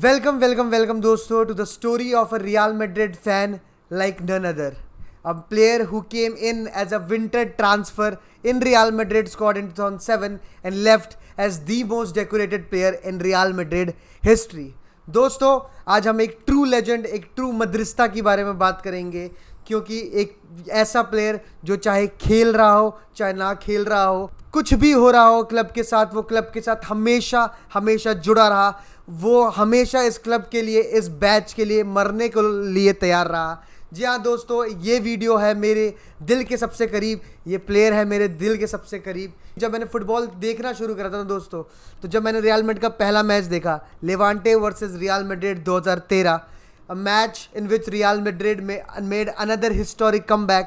Welcome दोस्तों to the story of a Real Madrid fan like none other. A player who came in as a winter transfer in Real Madrid squad in 2007 and left as the most decorated player in Real Madrid history. दोस्तों आज हम एक true legend, एक true मदरिस्ता के बारे में बात करेंगे, क्योंकि एक ऐसा प्लेयर जो चाहे खेल रहा हो चाहे ना खेल रहा हो, कुछ भी हो रहा हो क्लब के साथ, वो क्लब के साथ हमेशा हमेशा जुड़ा रहा, वो हमेशा इस क्लब के लिए, इस बैच के लिए मरने के लिए तैयार रहा। जी हाँ दोस्तों, ये वीडियो है मेरे दिल के सबसे करीब, ये प्लेयर है मेरे दिल के सबसे करीब। जब मैंने फुटबॉल देखना शुरू करा था दोस्तों, तो जब मैंने रियल मैड्रिड का पहला मैच देखा, Levante versus Real Madrid 2013, a match in which real Madrid made another historic comeback.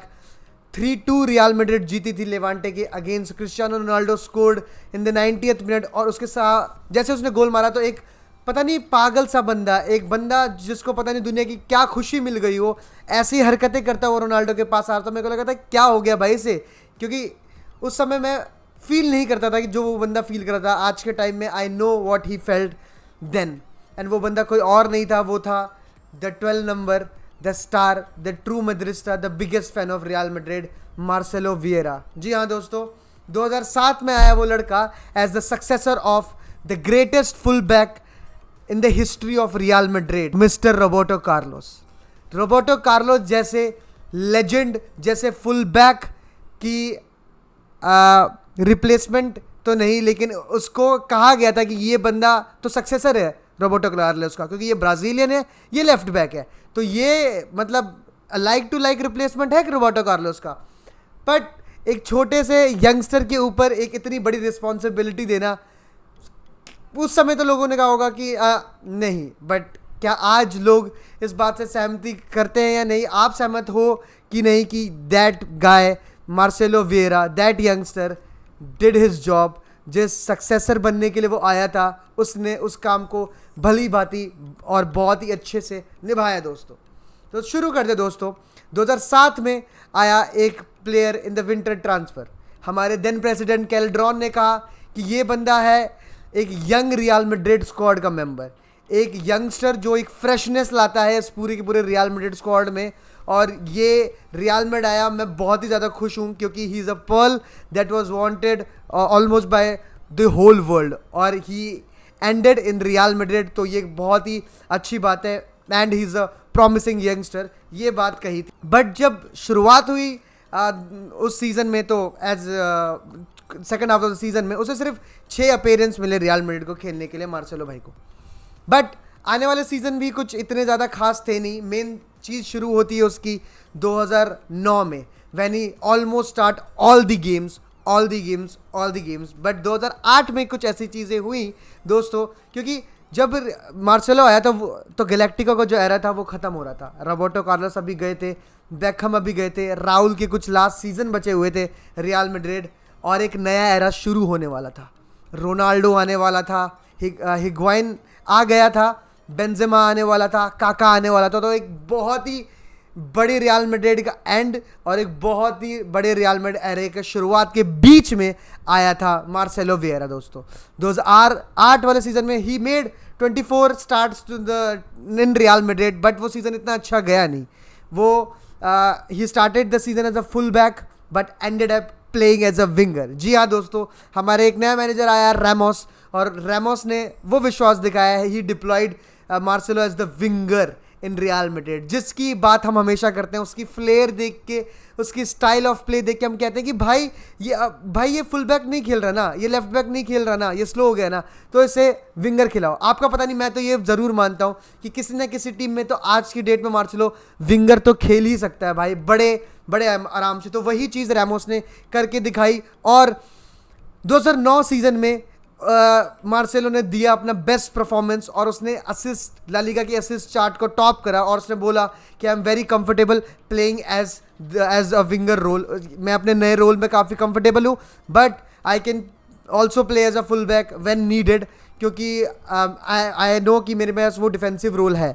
3-2 real Madrid जीती थी लेवांटे के against. Cristiano Ronaldo scored in the 90th minute, और उसके साथ जैसे उसने गोल मारा तो एक पता नहीं पागल सा बंदा, एक बंदा जिसको पता नहीं दुनिया की क्या खुशी मिल गई हो, ऐसी हरकतें करता हुआ रोनाल्डो के पास आ रहा था। मेरे को लगा था क्या हो गया भाई से, क्योंकि उस समय मैं फील नहीं करता था कि जो वो बंदा फील कर रहा था। आज के टाइम में I know what he felt then, and वो बंदा कोई और नहीं था, वो था the 12 number, the star, the true madridista, the biggest fan of Real Madrid, Marcelo Vieira. जी हाँ दोस्तों, 2007 में आया वो लड़का as the successor of the greatest full back in the history of Real Madrid, mister Roberto Carlos. Roberto Carlos जैसे legend, जैसे full back की रिप्लेसमेंट तो नहीं, लेकिन उसको कहा गया था कि ये बंदा तो सक्सेसर है रोबर्टो कार्लोस का, क्योंकि ये ब्राज़ीलियन है, ये लेफ्ट बैक है, तो ये मतलब लाइक टू लाइक रिप्लेसमेंट है रोबर्टो कार्लोस का। बट एक छोटे से यंगस्टर के ऊपर एक इतनी बड़ी रिस्पॉन्सिबिलिटी देना, उस समय तो लोगों ने कहा होगा कि नहीं, बट क्या आज लोग इस बात से सहमति करते हैं या नहीं? आप सहमत हो कि नहीं कि that guy Marcelo Vieira, that youngster did his job, जिस सक्सेसर बनने के लिए वो आया था, उसने उस काम को भली भांति और बहुत ही अच्छे से निभाया दोस्तों। तो शुरू करते दोस्तों। 2007 में आया एक player in the winter transfer. हमारे देन प्रेसिडेंट कैल्ड्रॉन ने कहा कि ये बंदा है एक यंग रियल मैड्रिड स्क्वाड का मेंबर, एक यंगस्टर जो एक फ्रेशनेस लाता है इस पूरे के पूरे रियल मैड्रिड स्क्वाड में। और ये रियल मैड्रिड आया, मैं बहुत ही ज़्यादा खुश हूँ, क्योंकि he is a pearl that was wanted almost by the whole world, और he ended in Real Madrid. तो ये बहुत ही अच्छी बात है, and he is a promising youngster, ये बात कही थी। बट जब शुरुआत हुई उस सीज़न में, तो as second half of the season में उसे सिर्फ 6 अपीयरेंस मिले रियल मैड्रिड को खेलने के लिए, मार्सेलो भाई को। बट आने वाले सीज़न भी कुछ इतने ज़्यादा खास थे नहीं। मेन चीज़ शुरू होती है उसकी 2009 में, when he almost start all the games. But 2008 में कुछ ऐसी चीज़ें हुई दोस्तों, क्योंकि जब मार्सेलो आया तो गैलेक्टिको का जो एरा था वो ख़त्म हो रहा था। रोबर्टो कार्लोस अभी गए थे, बेकहम अभी गए थे, राउल के कुछ लास्ट सीज़न बचे हुए थे रियल मैड्रिड, और एक नया एरा शुरू होने वाला था। रोनाल्डो आने वाला था, हिग्वाइन आ गया था, बेंजेमा आने वाला था, काका आने वाला था। तो एक बहुत ही बड़ी रियल मैड्रिड का एंड और एक बहुत ही बड़े रियल मैड्रिड एरे के शुरुआत के बीच में आया था मार्सेलो विएरा दोस्तों। 2008 वाले सीज़न में he made 24 starts in Real Madrid, but वो सीज़न इतना अच्छा गया नहीं। वो he started the season as a full back but ended up playing as a winger. जी हाँ दोस्तों, हमारे एक नया मैनेजर आया रैमोस, और रैमोस ने वो विश्वास दिखाया है, he deployed Marcelo as the winger in Real Madrid. जिसकी बात हम हमेशा करते हैं, उसकी फ्लेयर देख के, उसकी स्टाइल ऑफ प्ले देख के हम कहते हैं कि भाई ये फुल बैक नहीं खेल रहा ना, ये लेफ्ट बैक नहीं खेल रहा ना, ये स्लो हो गया ना, तो इसे विंगर खिलाओ। आपका पता नहीं, मैं तो ये ज़रूर मानता हूँ कि किसी न किसी टीम में तो आज की डेट में मार्सेलो विंगर तो खेल ही सकता है भाई, बड़े आराम से। तो वही चीज़ रैमोस ने करके दिखाई, और 2009 सीज़न में मार्सेलो ने दिया अपना बेस्ट परफॉर्मेंस, और उसने असिस्ट, ला लीगा की असिस्ट चार्ट को टॉप करा, और उसने बोला कि I am very comfortable playing as a winger role. मैं अपने नए रोल में काफ़ी कंफर्टेबल हूँ, but I can also play as a full back when needed, क्योंकि आई नो कि मेरे पास वो डिफेंसिव रोल है।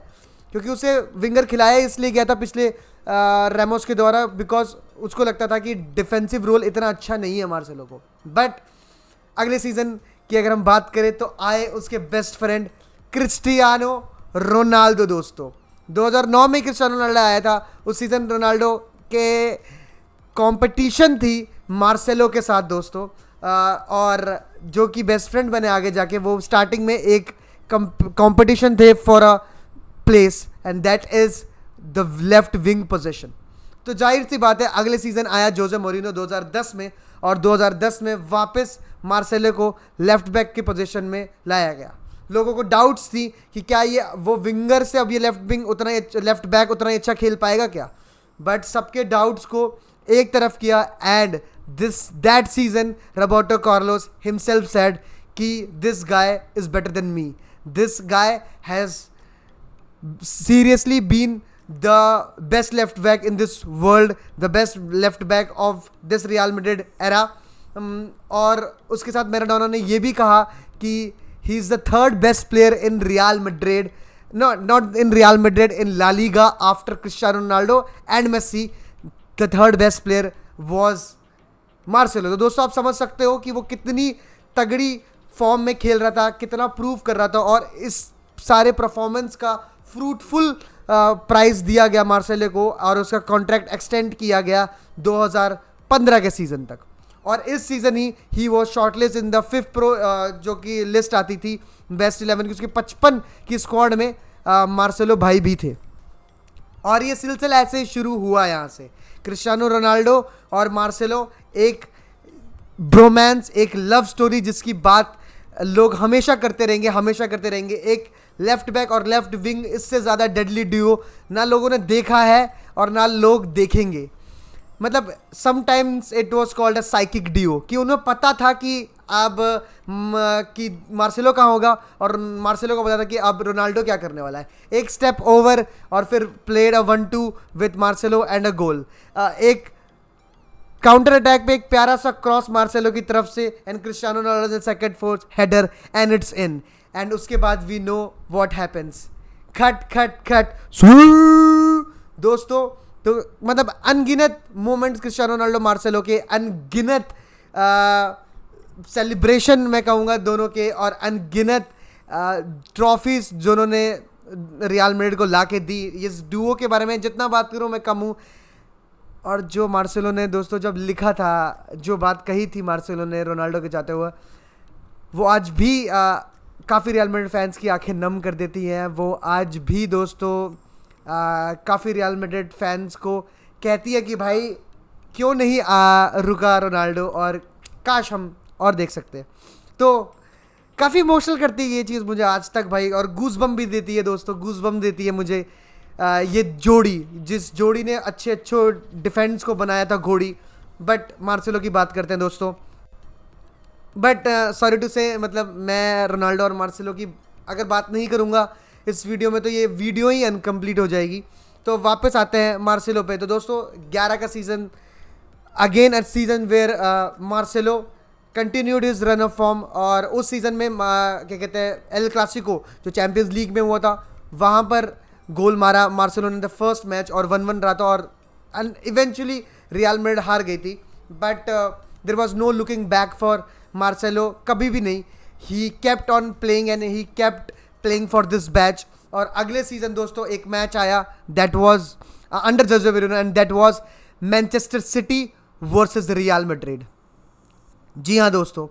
क्योंकि उसे विंगर खिलाया इसलिए गया था पिछले रैमोस के द्वारा, बिकॉज उसको लगता था कि डिफेंसिव रोल इतना अच्छा नहीं है मार्सेलो को। बट अगले सीज़न की अगर हम बात करें तो आए उसके बेस्ट फ्रेंड क्रिस्टियानो रोनाल्डो दोस्तों। 2009 में क्रिस्टियानो रोनाल्डो आया था। उस सीजन रोनाल्डो के कंपटीशन थी मार्सेलो के साथ दोस्तों, और जो कि बेस्ट फ्रेंड बने आगे जाके। वो स्टार्टिंग में एक कंपटीशन थे for a place and that is the left wing position. तो जाहिर सी बात है अगले सीजन आया जोसे मोरिनो 2010 में, और 2010 में वापस मार्सेलो को लेफ्ट बैक की पोजीशन में लाया गया। लोगों को डाउट्स थी कि क्या ये वो विंगर से अब ये लेफ्ट बैक उतना ही अच्छा खेल पाएगा क्या, बट सबके डाउट्स को एक तरफ किया and that season Roberto Carlos himself said कि this guy is better than me, this guy has seriously been the best left back in this world, the best left back of this Real Madrid era. और उसके साथ Maradona ने ये भी कहा कि he is the third best player in Real Madrid, not in Real Madrid, in La Liga after Cristiano Ronaldo and Messi. The third best player was Marcelo. तो दोस्तों आप समझ सकते हो कि वो कितनी तगड़ी फॉर्म में खेल रहा था, कितना प्रूव कर रहा था, और इस सारे परफॉर्मेंस का फ्रूटफुल प्राइज दिया गया मार्सेलो को, और उसका कॉन्ट्रैक्ट एक्सटेंड किया गया 2015 के सीजन तक। और इस सीजन ही वो shortlist in the fifth pro जो कि लिस्ट आती थी बेस्ट 11 की, उसके 55 की स्क्वाड में मार्सेलो भाई भी थे। और ये सिलसिला ऐसे ही शुरू हुआ यहाँ से, क्रिस्टियानो रोनाल्डो और मार्सेलो, एक ब्रोमांस, एक लव स्टोरी जिसकी बात लोग हमेशा करते रहेंगे। एक लेफ्ट बैक और लेफ्ट विंग, इससे ज़्यादा डेडली ड्यूओ ना लोगों ने देखा है और ना लोग देखेंगे। मतलब sometimes it was called a psychic duo, कि उन्हें पता था कि अब कि मार्सेलो कहाँ होगा, और मार्सेलो को पता था कि अब रोनाल्डो क्या करने वाला है। एक स्टेप ओवर और फिर played a 1-2 with Marcelo and a goal. एक काउंटर अटैक पे एक प्यारा सा क्रॉस मार्सेलो की तरफ से and Cristiano Ronaldo second fourth header and it's in. And उसके बाद वी नो व्हाट हैपेंस, खट दोस्तों। तो मतलब अनगिनत मोमेंट्स क्रिस्टियानो रोनाल्डो मार्सेलो के, अनगिनत सेलिब्रेशन मैं कहूँगा दोनों के, और अनगिनत ट्रॉफीज दोनों ने रियल मैड्रिड को ला के दी। इस डुओ के बारे में जितना बात करूँ मैं कम हूँ। और जो मार्सेलो ने दोस्तों जब लिखा था, जो बात कही थी मार्सेलो ने रोनाल्डो के जाते हुए, वो आज भी काफ़ी रियल मैड्रिड फैंस की आंखें नम कर देती हैं। वो आज भी दोस्तों काफ़ी रियल मैड्रिड फैंस को कहती है कि भाई क्यों नहीं रुका रोनाल्डो, और काश हम और देख सकते। तो काफ़ी इमोशनल करती है ये चीज़ मुझे आज तक भाई, और गूज़बम भी देती है दोस्तों, गूज़बम देती है मुझे ये जोड़ी, जिस जोड़ी ने अच्छे डिफेंस को बनाया था घोड़ी। बट मार्सेलो की बात करते हैं दोस्तों। बट सॉरी टू से, मतलब मैं रोनाल्डो और मार्सेलो की अगर बात नहीं करूँगा इस वीडियो में तो ये वीडियो ही अनकम्प्लीट हो जाएगी। तो वापस आते हैं मार्सेलो पे। तो दोस्तों 11 का season, again a season where Marcelo continued his run of form. और उस सीज़न में क्या कहते हैं, एल क्लासिको जो चैम्पियंस लीग में हुआ था, वहाँ पर गोल मारा मार्सेलो ने द फर्स्ट मैच, और 1-1 रहा था, और इवेंचुअली रियल मैड्रिड हार गई थी। But there was no looking back for Marcelo, कभी भी नहीं। He kept on playing and he kept playing for this batch. और अगले सीजन दोस्तों एक मैच आया, that was under Jose Mourinho, and that was Manchester City versus Real Madrid. जी हाँ दोस्तों,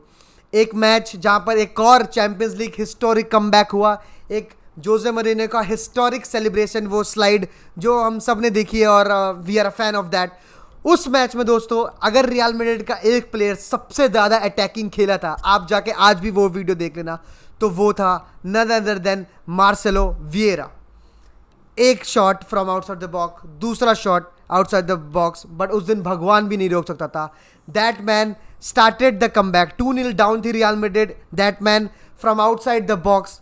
एक मैच जहाँ पर एक और चैम्पियंस लीग हिस्टोरिक कमबैक हुआ, एक जोसे मोरिनो का हिस्टोरिक सेलिब्रेशन, वो स्लाइड जो हम सब ने देखी है, और we are a fan of that. उस मैच में दोस्तों अगर रियल मैड्रिड का एक प्लेयर सबसे ज़्यादा अटैकिंग खेला था, आप जाके आज भी वो वीडियो देख लेना, तो वो था none other than Marcelo Vieira. एक shot from outside the box, दूसरा shot outside the box, but उस दिन भगवान भी नहीं रोक सकता था। That man started the comeback. 2-0 down थी Real Madrid, that man from outside the box,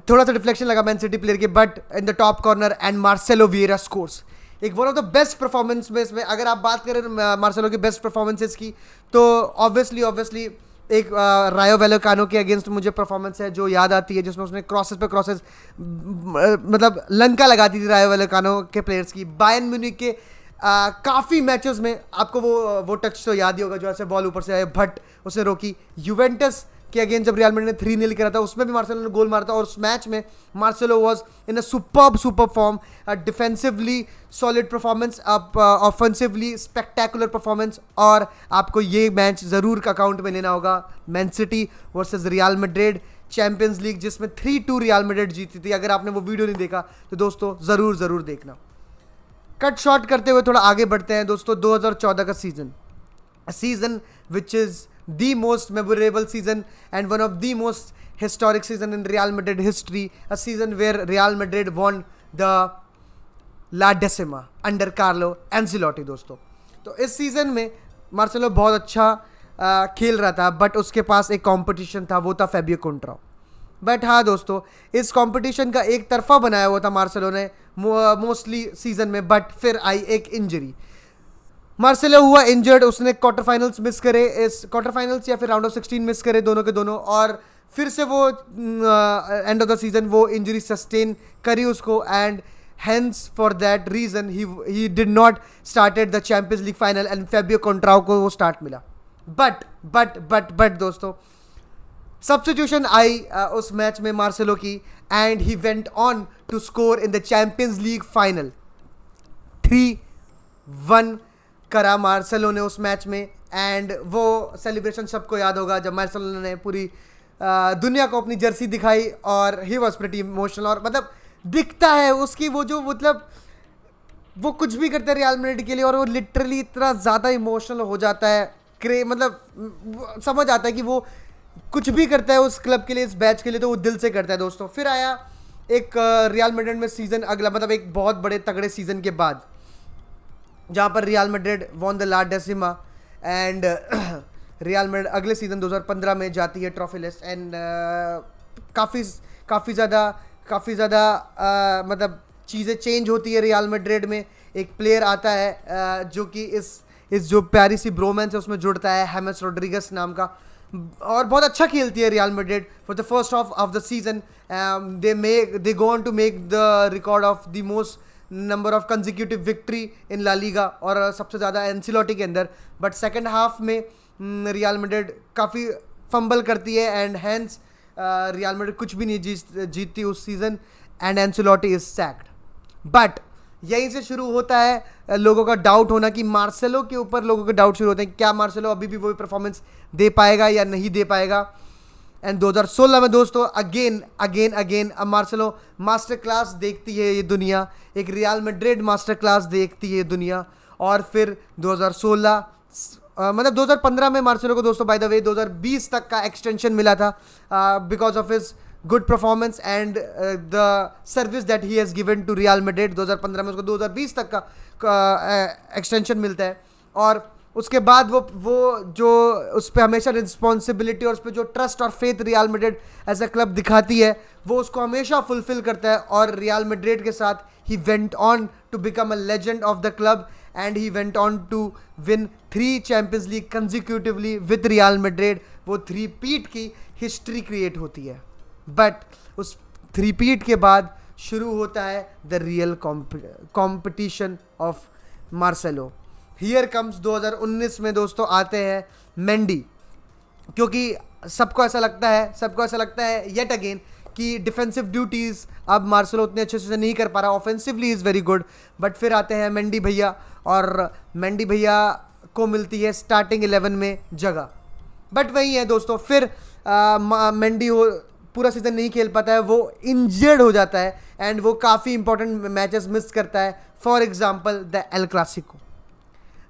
थोड़ा सा डिफ्लेक्शन लगा मैन सिटी प्लेयर के, but in the top corner and Marcelo Vieira scores. एक one of the best performance में इसमें अगर आप बात करें मार्सेलो की बेस्ट परफॉर्मेंसेस की, तो ऑब्वियसली एक रायो वैलेकानो के अगेंस्ट मुझे परफॉर्मेंस है जो याद आती है, जिसमें उसने क्रॉसेस पे क्रॉसेस मतलब लंका लगाती थी रायो वैलेकानो के प्लेयर्स की। बायर्न म्यूनिख के काफ़ी मैचेस में आपको वो टच तो याद ही होगा, जो ऐसे बॉल ऊपर से आए, भट उसने रोकी। यूवेंटस कि अगेन जब रियल मैड्रिड ने 3-0 करा था उसमें भी मार्सेलो ने गोल मारा था, और उस मैच में Marcelo was in a superb form, defensively solid performance, offensively spectacular performance. और आपको ये मैच ज़रूर अकाउंट में लेना होगा, man city versus Real Madrid, champions league, जिसमें 3-2 रियल मैड्रिड जीती थी। अगर आपने वो वीडियो नहीं देखा तो दोस्तों ज़रूर देखना। कट शॉर्ट करते हुए थोड़ा आगे बढ़ते हैं दोस्तों। 2014 का season which is the most memorable season and one of the most historic season in Real Madrid history, a season where Real Madrid won the La Decima under Carlo Ancelotti दोस्तों। तो इस सीज़न में Marcelo बहुत अच्छा खेल रहा था, but उसके पास एक कंपटीशन था, वो था फैबियो कॉन्ट्राओ। बट हाँ दोस्तों, इस कंपटीशन का एक तरफा बनाया हुआ था मार्सेलो ने मोस्टली सीज़न में, बट फिर आई एक इंजरी। मार्सेलो हुआ इंजर्ड, उसने क्वार्टर फाइनल्स मिस करे, इस क्वार्टर फाइनल्स या फिर राउंड ऑफ 16 मिस करे, दोनों के दोनों, और फिर से वो एंड ऑफ द सीजन वो इंजरी सस्टेन करी उसको, and hence for that reason he did not started the Champions League final and Fabio Coentrao को वो स्टार्ट मिला। बट दोस्तों सब्स्टिट्यूशन आई उस मैच में मार्सेलो की, and he went on to score in the Champions League final. 3-1 करा Marcelo ने उस मैच में, एंड वो सेलिब्रेशन सबको याद होगा जब मार्सेलो ने पूरी दुनिया को अपनी जर्सी दिखाई, और ही वॉज प्रीटी इमोशनल। और मतलब दिखता है उसकी वो जो मतलब वो कुछ भी करते हैं रियल मैड्रिड के लिए, और वो लिटरली इतना ज़्यादा इमोशनल हो जाता है, मतलब समझ आता है कि वो कुछ भी करता है उस क्लब के लिए, इस बैच के लिए, तो वो दिल से करता है दोस्तों। फिर आया एक रियल मैड्रिड में सीज़न अगला, मतलब एक बहुत बड़े तगड़े सीज़न के बाद, जहाँ पर Real Madrid won the La Decima, and Real Madrid अगले सीज़न 2015 में जाती है ट्रॉफी लिस्ट, एंड काफ़ी ज़्यादा मतलब चीज़ें चेंज होती है रियल मैड्रिड में। एक प्लेयर आता है जो कि इस जो प्यारी सी ब्रोमेंस है उसमें जुड़ता है, हेमेस रोड्रिगस नाम का, और बहुत अच्छा खेलती है Real Madrid. For the first half of the season they go on to make the record of the most number of consecutive victory in La Liga, और सबसे ज़्यादा एंसिलोटी के अंदर। बट सेकंड हाफ में रियल मैड्रिड काफ़ी fumble करती है, and hence real Madrid कुछ भी नहीं जीतती उस season, and Ancelotti is sacked. But यहीं से शुरू होता है लोगों का डाउट होना, कि मार्सेलो के ऊपर लोगों के डाउट शुरू होते हैं, क्या मार्सेलो अभी भी वही परफॉर्मेंस दे पाएगा या नहीं दे पाएगा। एंड 2016 में दोस्तों अगेन मार्सेलो मास्टर क्लास देखती है ये दुनिया, एक रियल मैड्रिड मास्टर क्लास देखती है ये दुनिया। और फिर 2016 मतलब 2015 में मार्सेलो को दोस्तों बाय द वे 2020 तक का एक्सटेंशन मिला था, because of his good performance and the service that he has given to Real Madrid. 2015 में उसको 2020 तक का एक्सटेंशन मिलता है, और उसके बाद वो जो उस पर हमेशा रिस्पॉन्सिबिलिटी और उस पर जो ट्रस्ट और faith Real Madrid as a club दिखाती है, वो उसको हमेशा फुलफिल करता है। और रियल मैड्रिड के साथ he went on to become a legend of the club, and he went on to win 3 Champions League consecutively with Real Madrid. वो 3-पीट की हिस्ट्री क्रिएट होती है, बट उस 3-पीट के बाद शुरू होता है the real competition of Marcelo. Here comes 2019 में दोस्तों आते हैं मेंडी, क्योंकि सबको ऐसा लगता है येट अगेन कि डिफेंसिव ड्यूटीज़ अब मार्सेलो उतने अच्छे से नहीं कर पा रहा, offensively is very good. But फिर आते हैं मेंडी भैया, और मेंडी भैया को मिलती है स्टार्टिंग 11 में जगह। बट वही है दोस्तों, फिर मेंडी पूरा सीज़न नहीं खेल पाता है, वो इंजर्ड हो जाता है, एंड वो काफ़ी इंपॉर्टेंट मैचेस मिस करता है। For example the El Clasico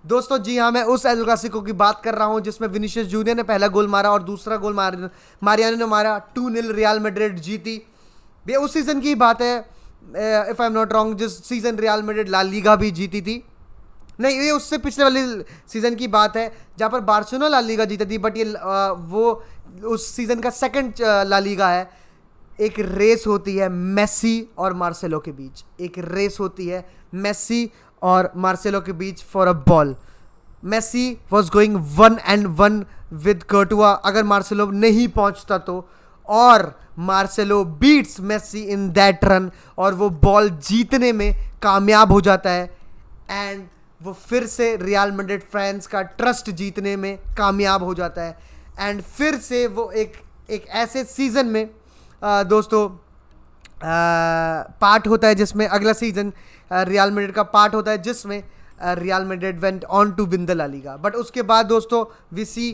दोस्तों, जी हाँ, मैं उस एल क्लासिको की बात कर रहा हूँ जिसमें विनीशियस जूनियर ने पहला गोल मारा और दूसरा गोल मारियानो ने मारा। 2-0 रियल मैड्रिड जीती। ये उस सीज़न की बात है, if I am not wrong, जिस season Real Madrid La Liga भी जीती थी। नहीं, ये उससे पिछले वाली सीज़न की बात है जहाँ पर बार्सिलोना ला लीगा जीती थी, बट ये वो उस सीज़न का सेकंड ला लीगा है। एक रेस होती है मेसी और मार्सेलो के बीच, एक रेस होती है मेसी और मार्सेलो के बीच for a ball. Messi was going 1-1 with Courtois अगर मार्सेलो नहीं पहुंचता तो, और Marcelo beats Messi in that run, और वो बॉल जीतने में कामयाब हो जाता है, एंड वो फिर से रियल मैड्रिड फैंस का ट्रस्ट जीतने में कामयाब हो जाता है, एंड फिर से वो एक एक ऐसे सीज़न में दोस्तों पार्ट होता है जिसमें अगला सीज़न रियल मैड्रिड का पार्ट होता है जिसमें Real Madrid went on to win the La Liga. But उसके बाद दोस्तों वी सी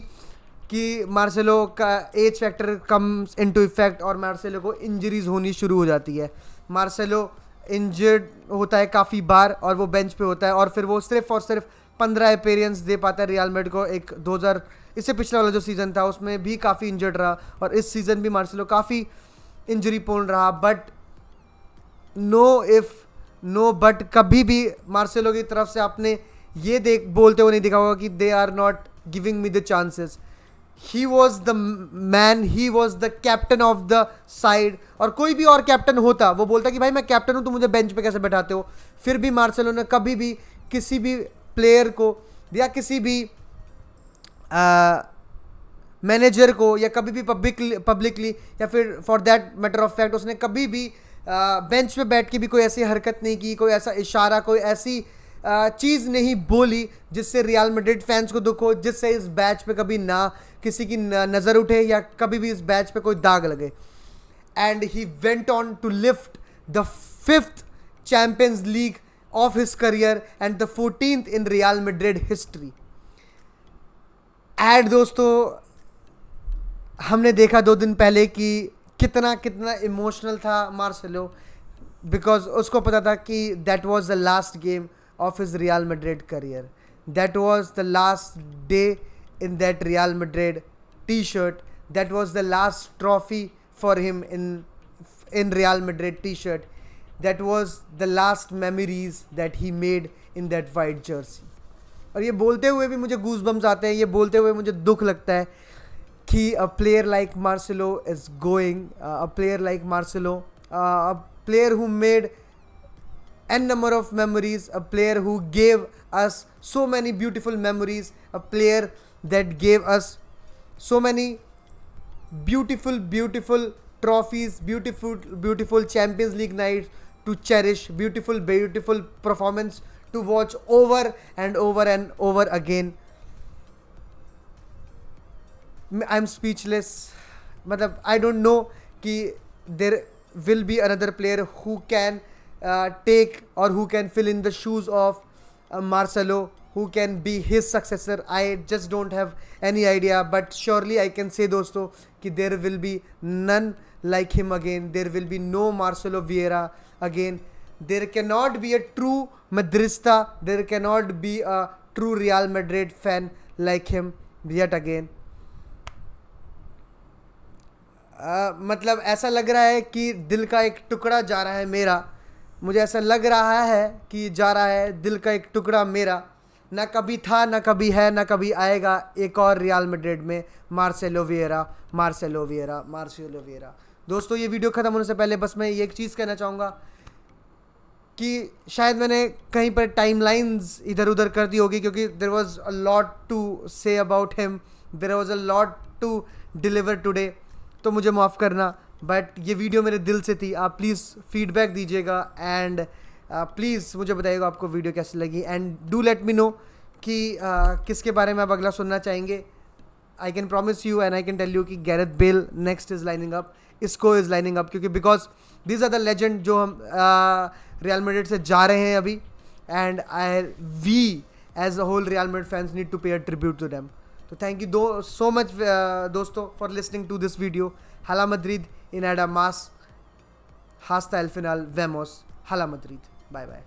कि मार्सेलो का age factor comes into effect और मार्सेलो को इंजरीज होनी शुरू हो जाती है। मार्सेलो इंजर्ड होता है काफ़ी बार और वो बेंच पे होता है और फिर वो सिर्फ और सिर्फ 15 अपीयरेंस दे पाता है रियल मैड्रिड को। एक 2000 इससे पिछला वाला जो सीज़न था उसमें भी काफ़ी इंजर्ड रहा और इस सीज़न भी मार्सेलो काफ़ी इंजरी पोन रहा। But no if no but कभी भी मार्सेलो की तरफ से आपने ये बोलते हुए नहीं देखा होगा कि they are not giving me the chances. He was the man, he was the captain of the side. और कोई भी और कैप्टन होता वो बोलता कि भाई मैं कैप्टन हूँ तो मुझे बेंच पे कैसे बैठाते हो। फिर भी मार्सेलो ने कभी भी किसी भी प्लेयर को या किसी भी मैनेजर को या कभी भी पब्लिकली या फिर for that matter of fact उसने कभी भी बेंच पे बैठ के भी कोई ऐसी हरकत नहीं की, कोई ऐसा इशारा, कोई ऐसी चीज़ नहीं बोली जिससे रियल मैड्रिड फैंस को दुख हो, जिससे इस बैच पे कभी ना किसी की नज़र उठे या कभी भी इस बैच पे कोई दाग लगे। And he went on to lift the 5th Champions League of his career and the 14th in Real Madrid history. And दोस्तों हमने देखा 2 दिन पहले कि कितना इमोशनल था मार्सेलो, बिकॉज उसको पता था कि that was the last game of his real Madrid career, that was the last day in that real Madrid T shirt, that was the last trophy for him in Real Madrid T shirt, that was the last memories that he made in that white Jersey. और ये बोलते हुए भी मुझे goosebumps आते हैं, ये बोलते हुए मुझे दुख लगता है कि a player like Marcelo is going, a player like Marcelo, a player who made n number of memories, a player who gave us so many beautiful memories, a player that gave us so many beautiful trophies, beautiful Champions League nights to cherish, beautiful performance to watch over and over again. I am speechless. मतलब I don't know कि there will be another player who can take और who can fill in the shoes of Marcelo, who can be his successor. I just don't have any idea, but surely I can say दोस्तों कि there will be none like him again, there will be no Marcelo Vieira again, there can not be a true madridista, there can not be a true real Madrid fan like him yet again. मतलब ऐसा लग रहा है कि दिल का एक टुकड़ा जा रहा है मेरा, मुझे ऐसा लग रहा है कि जा रहा है दिल का एक टुकड़ा मेरा, ना कभी था ना कभी है ना कभी आएगा एक और रियल मैड्रिड में मार्सेलो विएरा। दोस्तों ये वीडियो ख़त्म होने से पहले बस मैं ये एक चीज़ कहना चाहूँगा कि शायद मैंने कहीं पर टाइमलाइंस इधर उधर कर दी होगी, क्योंकि there was a lot to say about him, there was a lot to deliver today, तो मुझे माफ़ करना, बट ये वीडियो मेरे दिल से थी। आप प्लीज़ फीडबैक दीजिएगा एंड प्लीज़ मुझे बताइएगा आपको वीडियो कैसी लगी, and do let me know कि किसके बारे में आप अगला सुनना चाहेंगे। I can promise you and I can tell you कि Gareth Bale next is lining up, इसको इज़ लाइनिंग अप, क्योंकि because this are the legend जो हम रियल मैड्रिड से जा रहे हैं अभी, and we as a whole Real Madrid fans need to pay a tribute to them. तो थैंक यू सो मच दोस्तों for listening to this video. हाला मद्रिद इन एडा मास, हास्ता एल फिनाल वेमोस, हाला मद्रिद, बाय बाय।